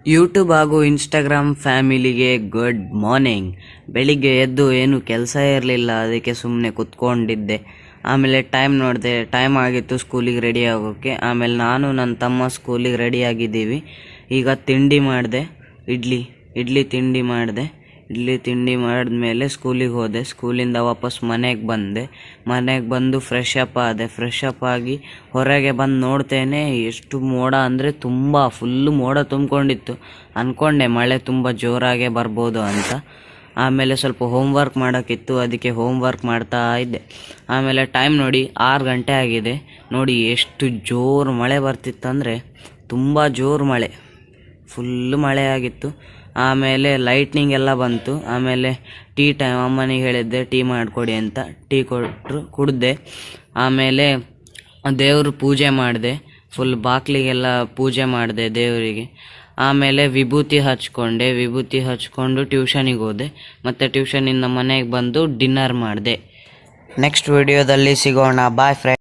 YouTube ಹಾಗೂ Instagram ಫ್ಯಾಮಿಲಿಗೆ good morning. ಬೆಳಿಗ್ಗೆ ಎದ್ದು ಏನು ಕೆಲಸ ಇರಲಿಲ್ಲ, ಅದಕ್ಕೆ ಸುಮ್ಮನೆ ಕುತ್ಕೊಂಡಿದ್ದೆ. ಆಮೇಲೆ ಟೈಮ್ ನೋಡಿದೆ, ಟೈಮ್ ಆಗಿತ್ತು ಸ್ಕೂಲಿಗೆ ರೆಡಿ ಆಗೋಕ್ಕೆ. ಆಮೇಲೆ ನಾನು ನನ್ನ ತಮ್ಮ ಸ್ಕೂಲಿಗೆ ರೆಡಿ ಆಗಿದ್ದೀವಿ. ಈಗ ತಿಂಡಿ ಮಾಡಿದೆ, ಇಡ್ಲಿ ತಿಂಡಿ ಮಾಡಿದೆ. ಇಡ್ಲಿ ತಿಂಡಿ ಮಾಡಿದ್ಮೇಲೆ ಸ್ಕೂಲಿಗೆ ಹೋದೆ. ಸ್ಕೂಲಿಂದ ವಾಪಸ್ ಮನೆಗೆ ಬಂದು ಫ್ರೆಶ್ ಅಪ್ ಆಗಿ ಹೊರಗೆ ಬಂದು ನೋಡ್ತೇನೆ, ಎಷ್ಟು ಮೋಡ ಅಂದರೆ ತುಂಬ ಫುಲ್ಲು ಮೋಡ ತುಂಬಿಕೊಂಡಿತ್ತು. ಅಂದ್ಕೊಂಡೆ ಮಳೆ ತುಂಬ ಜೋರಾಗೆ ಬರ್ಬೋದು ಅಂತ. ಆಮೇಲೆ ಸ್ವಲ್ಪ ಹೋಮ್ವರ್ಕ್ ಮಾಡೋಕ್ಕಿತ್ತು, ಅದಕ್ಕೆ ಹೋಮ್ವರ್ಕ್ ಮಾಡ್ತಾ ಇದ್ದೆ. ಆಮೇಲೆ ಟೈಮ್ ನೋಡಿ 6 ಗಂಟೆ ಆಗಿದೆ. ನೋಡಿ ಎಷ್ಟು ಜೋರು ಮಳೆ ಬರ್ತಿತ್ತಂದರೆ ತುಂಬ ಜೋರು ಮಳೆ, ಫುಲ್ಲು ಮಳೆ ಆಗಿತ್ತು. ಆಮೇಲೆ ಲೈಟ್ನಿಂಗ್ ಎಲ್ಲ ಬಂತು. ಆಮೇಲೆ ಟೀ ಟೈಮ್, ಅಮ್ಮನಿಗೆ ಹೇಳಿದ್ದೆ ಟೀ ಮಾಡಿಕೊಡಿ ಅಂತ. ಟೀ ಕೊಟ್ಟರು, ಕುಡಿದೆ. ಆಮೇಲೆ ದೇವ್ರ ಪೂಜೆ ಮಾಡಿದೆ, ಫುಲ್ ಬಾಗಿಲಿಗೆಲ್ಲ ಪೂಜೆ ಮಾಡಿದೆ ದೇವರಿಗೆ. ಆಮೇಲೆ ವಿಭೂತಿ ಹಚ್ಕೊಂಡು ಟ್ಯೂಷನಿಗೆ ಹೋದೆ. ಮತ್ತು ಟ್ಯೂಷನಿಂದ ಮನೆಗೆ ಬಂದು ಡಿನ್ನರ್ ಮಾಡಿದೆ. ನೆಕ್ಸ್ಟ್ ವಿಡಿಯೋದಲ್ಲಿ ಸಿಗೋಣ. Bye friends.